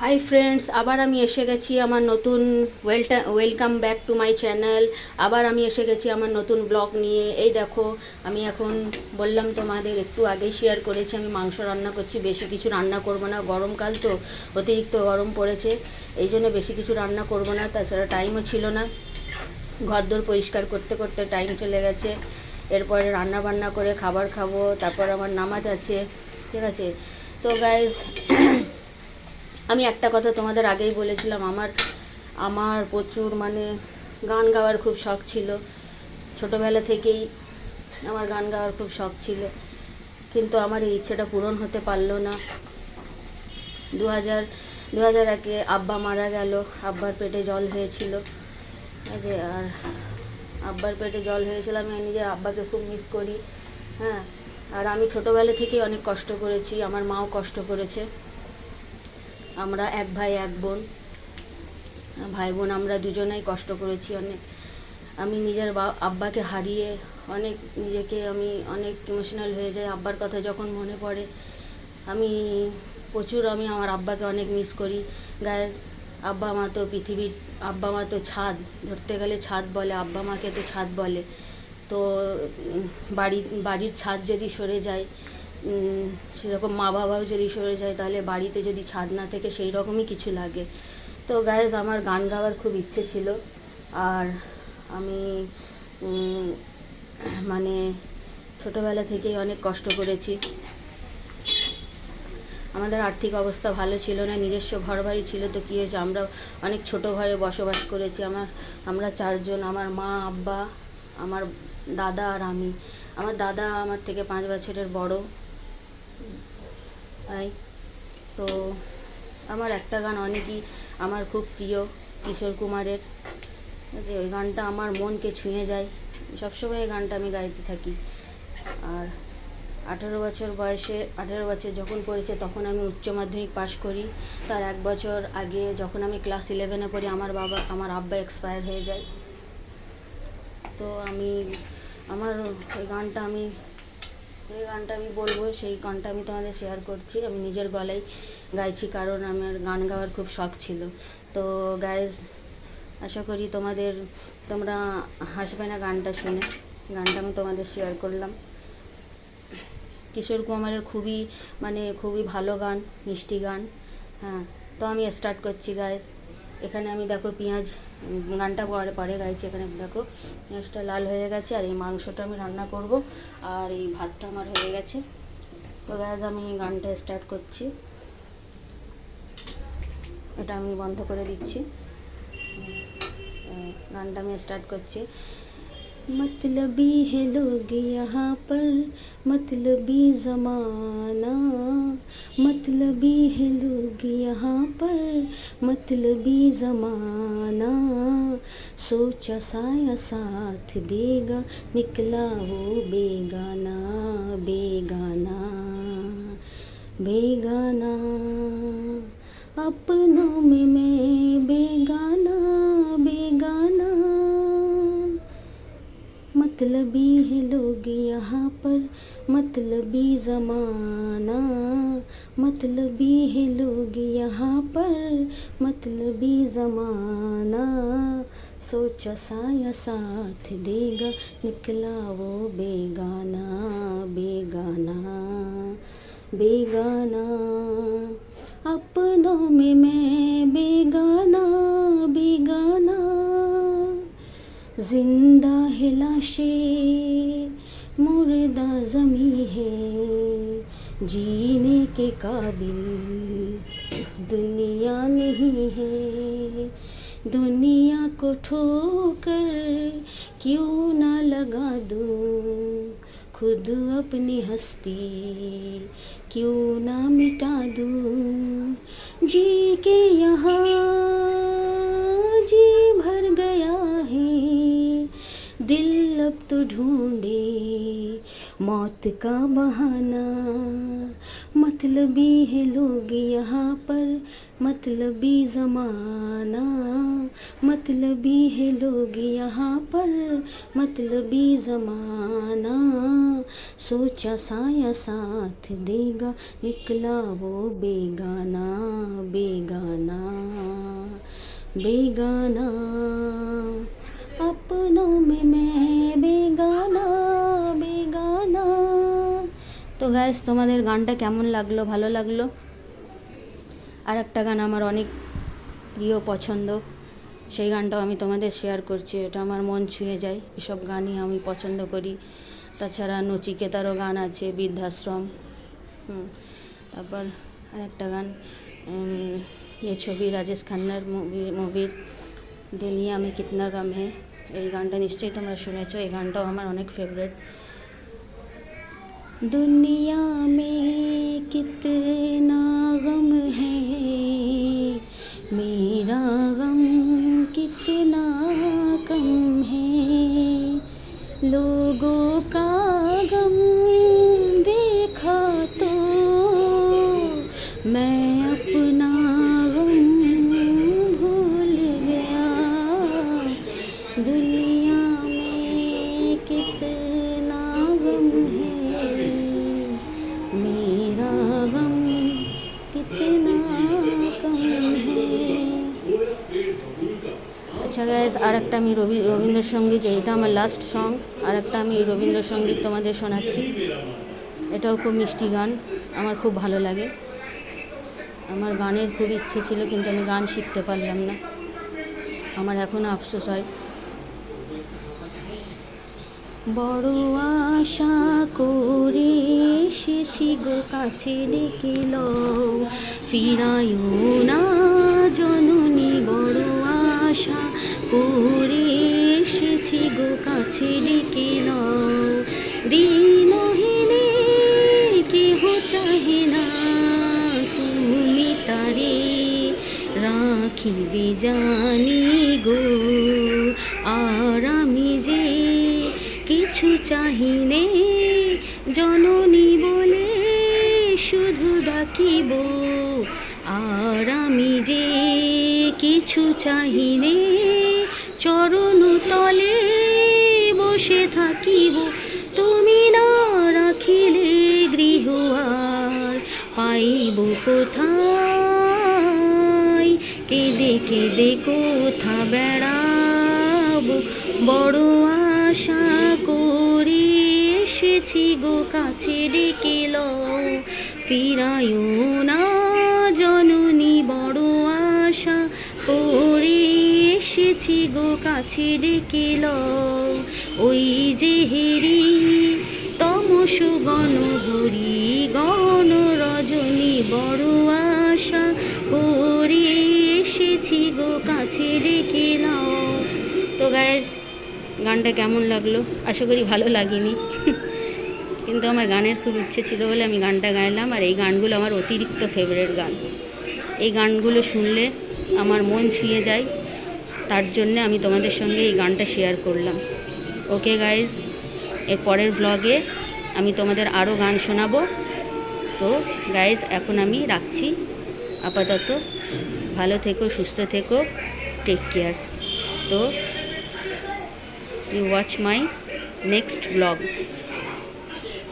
Hi friends, আবার আমি এসে গেছি আমার নতুন welcome back to my channel. আবার আমি এসে গেছি আমার নতুন ব্লগ নিয়ে। এই দেখো, আমি এখন বললাম তোমাদের, একটু আগেই শেয়ার করেছি আমি মাংস রান্না করছি। বেশি কিছু রান্না করব না, গরমকাল তো, অতিরিক্ত গরম পড়েছে, এই জন্য বেশি কিছু রান্না করব না। তাছাড়া টাইমও ছিল না, ঘরদোর পরিষ্কার করতে করতে টাইম চলে গেছে। এরপরে রান্না বান্না করে খাবার খাবো, তারপর আমার নামাজ আছে, ঠিক আছে? তো গাইজ, আমি একটা কথা তোমাদের আগেই বলেছিলাম, আমার আমার প্রচুর গান গাওয়ার খুব শখ ছিল। ছোটোবেলা থেকেই আমার গান গাওয়ার খুব শখ ছিল, কিন্তু আমার এই ইচ্ছেটা পূরণ হতে পারলো না। 2001-এ আব্বা মারা গেল। আব্বার পেটে জল হয়েছিল, আছে। আর আব্বার পেটে জল হয়েছিল, আমি নিজের আব্বাকে খুব মিস করি। হ্যাঁ, আর আমি ছোটোবেলা থেকেই অনেক কষ্ট করেছি, আমার মাও কষ্ট করেছে। আমরা এক ভাই এক বোন, ভাই বোন আমরা দুজনেই কষ্ট করেছি অনেক। আমি নিজের আব্বাকে হারিয়ে আমি অনেক ইমোশনাল হয়ে যাই। আব্বার কথা যখন মনে পড়ে, আমি আমি আমার আব্বাকে অনেক মিস করি। গাইজ, আব্বা মা তো পৃথিবীর, আব্বা মা তো ছাদ, ধরতে গেলে ছাদ বলে, আব্বা মাকে তো ছাদ বলে। তো বাড়ির ছাদ যদি সরে যায়, সেরকম মা বাবাও যদি সরে যায়, তাহলে বাড়িতে যদি ছাদ না থেকে সেই রকমই কিছু লাগে। তো গাইজ, আমার গান গাওয়ার খুব ইচ্ছে ছিল। আর আমি মানে ছোটোবেলা থেকেই অনেক কষ্ট করেছি। আমাদের আর্থিক অবস্থা ভালো ছিল না, নিজস্ব ঘর বাড়ি ছিল তো কী হয়েছে, আমরা অনেক ছোট ঘরে বসবাস করেছি। আমরা চারজন, আমার মা, আব্বা, আমার দাদা আর আমি। আমার দাদা আমার থেকে 5 বছরের বড়। তাই তো আমার একটা গান অনেকই আমার খুব প্রিয়, কিশোর কুমারের, যে ওই গানটা আমার মনকে ছুঁয়ে যায়। সবসময় এই গানটা আমি গাইতে থাকি। আর 18 বছর যখন পড়েছে, তখন আমি উচ্চ মাধ্যমিক পাশ করি। তার 1 বছর আগে, যখন আমি ক্লাস 11-এ পড়ি, আমার আব্বা এক্সপায়ার হয়ে যায়। তো আমার ওই গানটা আমি বলবো, সেই গানটা আমি তোমাদের শেয়ার করছি। আমি নিজের গলায় গাইছি, কারণ আমার গান গাওয়ার খুব শখ ছিল। তো গাইজ, আশা করি তোমরা হাসবে না গানটা শুনে। গানটা আমি তোমাদের শেয়ার করলাম। কিশোর কুমারের খুবই ভালো গান, মিষ্টি গান। হ্যাঁ, তো আমি স্টার্ট করছি গাইজ। এখানে আমি দেখো পেঁয়াজ, গানটা পরে গাইছি। এখানে দেখো পেঁয়াজটা লাল হয়ে গেছে, আর এই মাংসটা আমি রান্না করব, আর এই ভাতটা আমার হয়ে গেছে। তো গাইজ, আমি গানটা স্টার্ট করছি। এটা আমি বন্ধ করে দিচ্ছি। গানটা আমি স্টার্ট করছি। मतलबी है लोग यहाँ पर, मतलबी ज़माना, मतलबी है लोग यहाँ पर, मतलबी ज़माना, सोचा साया साथ देगा, निकला वो बेगाना, बेगाना, बेगाना, अपनों में मैं बेगाना, बेगाना, मतलबी है लोग यहाँ पर, मतलबी ज़माना, मतलबी है लोग यहाँ पर, मतलबी ज़माना, सोचा साया साथ देगा, निकला वो बेगाना, बेगाना, बेगाना, अपनों में मैं बेगाना, बेगाना, जिंदा है लाशें, मुर्दा ज़मीं है, जीने के काबिल दुनिया नहीं है, दुनिया को ठोकर क्यों ना लगा दूं, खुद अपनी हस्ती क्यों ना मिटा दूं, जी के यहाँ जी भर गया है, दिल अब तो ढूंढे मौत का बहाना, मतलबी है लोग यहाँ पर, मतलबी ज़माना, मतलबी है लोग यहाँ पर, मतलबी ज़माना, सोचा साया साथ देगा, निकला वो बेगाना, बेगाना, बेगाना अपनों में मैं बेगाना बेगाना। তো গাইস তোমাদের গানটা কেমন লাগলো, ভালো লাগলো? আর একটা গান আমার অনেক প্রিয় পছন্দ, সেই গানটাও আমি তোমাদের শেয়ার করছি। এটা আমার মন ছুঁয়ে যায়, এসব গানই আমি পছন্দ করি। তাছাড়া নচিকেতারও গান আছে, বৃদ্ধাশ্রম। তারপর আরেকটা গান এই ছবি রাজেশ খান্নার মুভির দুনিয়া মে কিতনা গম হে, এই গানটা নিশ্চয়ই তোমরা শুনেছো। এই গানটাও আমার অনেক ফেভারিট। दुनिया में कितना गम है, मेरा गम कितना कम है, लोगों का गम देखा तो मैं अपना गम भूल गया। दुनिया में कितना गम है, मेरा गम कितना कम है। আচ্ছা গাইজ, আর একটা আমি রবীন্দ্রসঙ্গীত, এটা আমার লাস্ট সং, আর একটা আমি রবীন্দ্রসঙ্গীত তোমাদের শোনাচ্ছি। এটাও খুব মিষ্টি গান, আমার খুব ভালো লাগে। আমার গানের খুব ইচ্ছে ছিল, কিন্তু আমি গান শিখতে পারলাম না, আমার এখনও আফসোস হয়। বড় আশা করে এসেছি গো কাছে ডেকে লও, ফিরায়ও না জননী। বড় আশা করে এসেছি গো কাছে ডেকে লও, দিনহীনে কেহ চাহে না, তুমি তারে রাখিবে জানি গো। আর আমি যে কিছু চাহিনে জননী বলে শুধু ডাকিব, আর আমি যে কিছু চাহিনে চরণ তলে বসে থাকিব। তুমি না রাখিলে গৃহ আর পাইব কোথায়, কেঁদে কেঁদে কোথা বেড়াব। বড় আশা করে এসেছি গো কাছে ডেকে লও, ফিরায়ও না জননী। বড় আশা করে এসেছি গো কাছে ডেকে লও, ওই যে হেরি তমস গণ ভরি গণ রজনী। বড় আশা করে এসেছি গো কাছে ডেকে লও। তো গাইজ, গানটা কেমন লাগলো? আশা করি ভালো লাগেনি, কিন্তু আমার গানের খুব ইচ্ছে ছিল বলে আমি গানটা গাইলাম। আর এই গানগুলো আমার অতিরিক্ত ফেভারিট গান, এই গানগুলো শুনলে আমার মন ছুঁয়ে যায়, তার জন্যে আমি তোমাদের সঙ্গে এই গানটা শেয়ার করলাম। ওকে গাইজ, এর পরের ব্লগে আমি তোমাদের আরও গান শোনাবো। তো গাইজ, এখন আমি রাখছি, আপাতত ভালো থেকো, সুস্থ থেকো, টেক কেয়ার। তো you watch my next vlog.